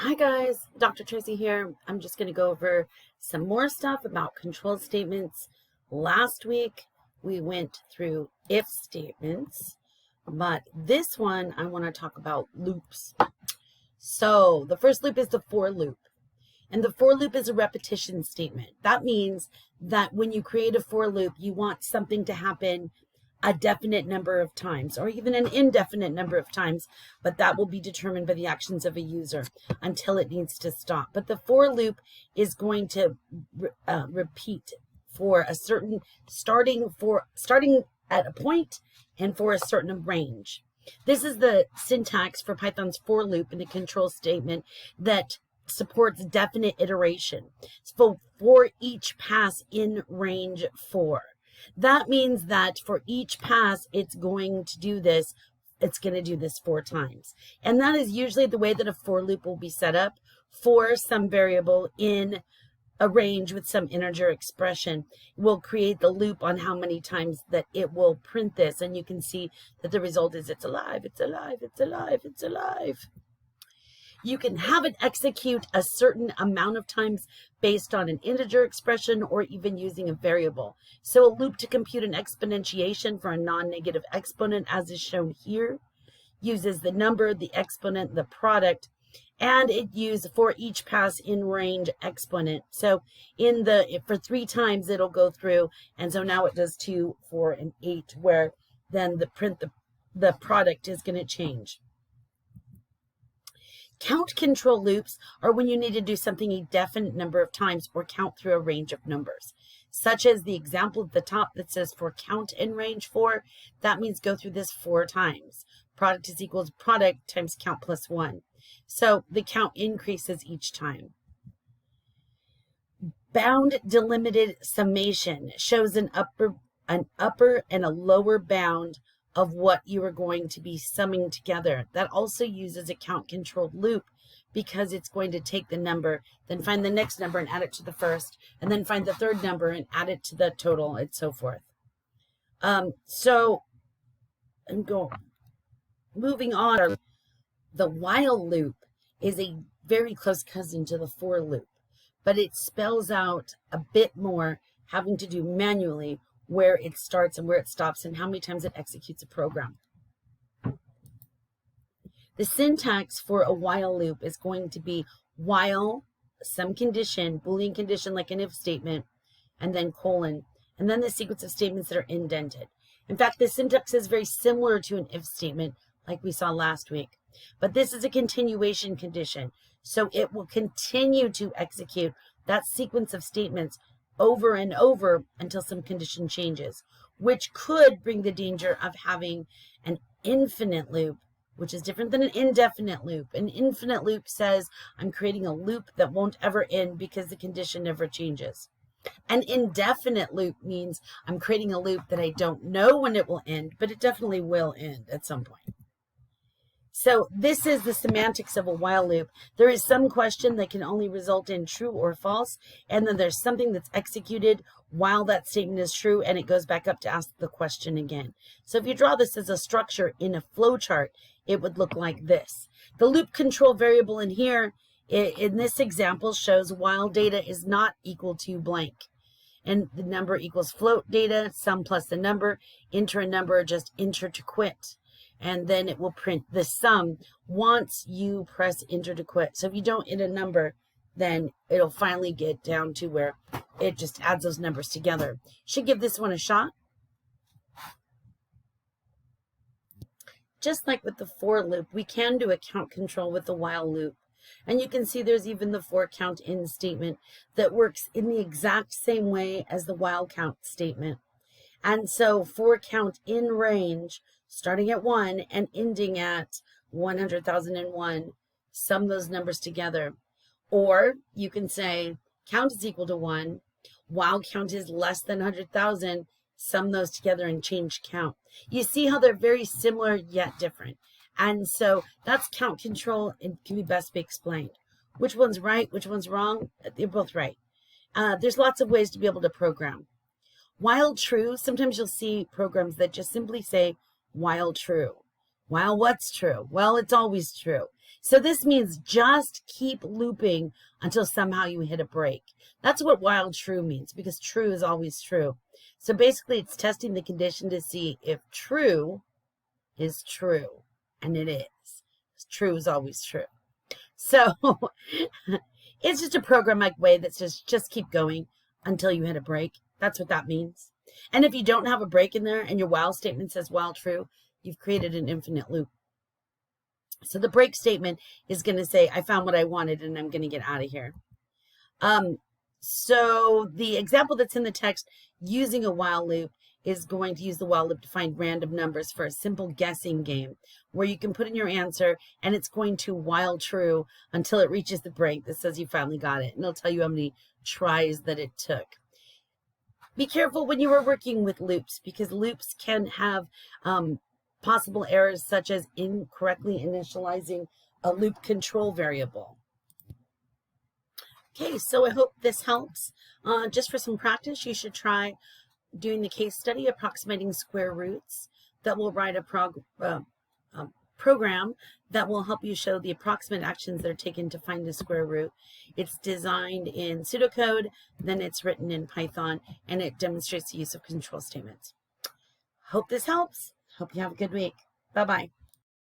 Hi guys, Dr. Tracy here. I'm just going to go over some more stuff about control statements. Last week we went through if statements, but this one I want to talk about loops. So the first loop is the for loop. And the for loop is a repetition statement. That means that when you create a for loop, you want something to happen a definite number of times, or even an indefinite number of times, but that will be determined by the actions of a user until it needs to stop. But the for loop is going to repeat for a certain starting at a point and for a certain range. This is the syntax for Python's for loop in a control statement that supports definite iteration. So for each pass in range 4. That means that for each pass, it's going to do this. It's going to do this 4 times. And that is usually the way that a for loop will be set up for some variable in a range with some integer expression. We'll create the loop on how many times that it will print this. And you can see that the result is it's alive, it's alive, it's alive, it's alive. You can have it execute a certain amount of times based on an integer expression or even using a variable. So a loop to compute an exponentiation for a non-negative exponent, as is shown here, uses the number, the exponent, the product, and it uses for each pass in range exponent. So for 3 times it'll go through, and so now it does 2, 4, and 8, where then the product is going to change. Count control loops are when you need to do something a definite number of times or count through a range of numbers, such as the example at the top that says for count in range 4. That means go through this 4 times. Product is equal to product times count plus 1. So the count increases each time. Bound delimited summation shows an upper and a lower bound of what you are going to be summing together. That also uses a count controlled loop because it's going to take the number, then find the next number and add it to the first, and then find the third number and add it to the total, and so forth. Moving on, the while loop is a very close cousin to the for loop, but it spells out a bit more, having to do manually where it starts and where it stops and how many times it executes a program. The syntax for a while loop is going to be while some condition, Boolean condition like an if statement, and then colon, and then the sequence of statements that are indented. In fact, the syntax is very similar to an if statement like we saw last week, but this is a continuation condition. So it will continue to execute that sequence of statements over and over until some condition changes, which could bring the danger of having an infinite loop, which is different than an indefinite loop. An infinite loop says I'm creating a loop that won't ever end because the condition never changes. An indefinite loop means I'm creating a loop that I don't know when it will end, but it definitely will end at some point. So this is the semantics of a while loop. There is some question that can only result in true or false, and then there's something that's executed while that statement is true, and it goes back up to ask the question again. So if you draw this as a structure in a flow chart, it would look like this. The loop control variable in here, in this example, shows while data is not equal to blank. And the number equals float data, sum plus the number, enter a number, or just enter to quit. And then it will print the sum once you press enter to quit. So if you don't hit a number, then it'll finally get down to where it just adds those numbers together. Should give this one a shot. Just like with the for loop, we can do a count control with the while loop. And you can see there's even the for count in statement that works in the exact same way as the while count statement. And so for count in range, starting at 1 and ending at 100,001, sum those numbers together. Or you can say count is equal to 1, while count is less than 100,000, sum those together and change count. You see how they're very similar yet different. And so that's count control, and can be best be explained. Which one's right, which one's wrong? They're both right. There's lots of ways to be able to program. While true, sometimes you'll see programs that just simply say while true. While what's true? Well, it's always true. So this means just keep looping until somehow you hit a break. That's what while true means, because true is always true. So basically it's testing the condition to see if true is true, and it is. True is always true. So it's just a program-like way that says just keep going until you hit a break. That's what that means. And if you don't have a break in there and your while statement says while true, you've created an infinite loop. So the break statement is going to say, I found what I wanted and I'm going to get out of here. So the example that's in the text using a while loop is going to use the while loop to find random numbers for a simple guessing game where you can put in your answer and it's going to while true until it reaches the break that says you finally got it. And it'll tell you how many tries that it took. Be careful when you are working with loops, because loops can have possible errors such as incorrectly initializing a loop control variable. Okay, so I hope this helps. Just for some practice, you should try doing the case study, approximating square roots, that will write a program that will help you show the approximate actions that are taken to find the square root. It's designed in pseudocode, then it's written in Python, and it demonstrates the use of control statements. Hope this helps. Hope you have a good week. Bye-bye.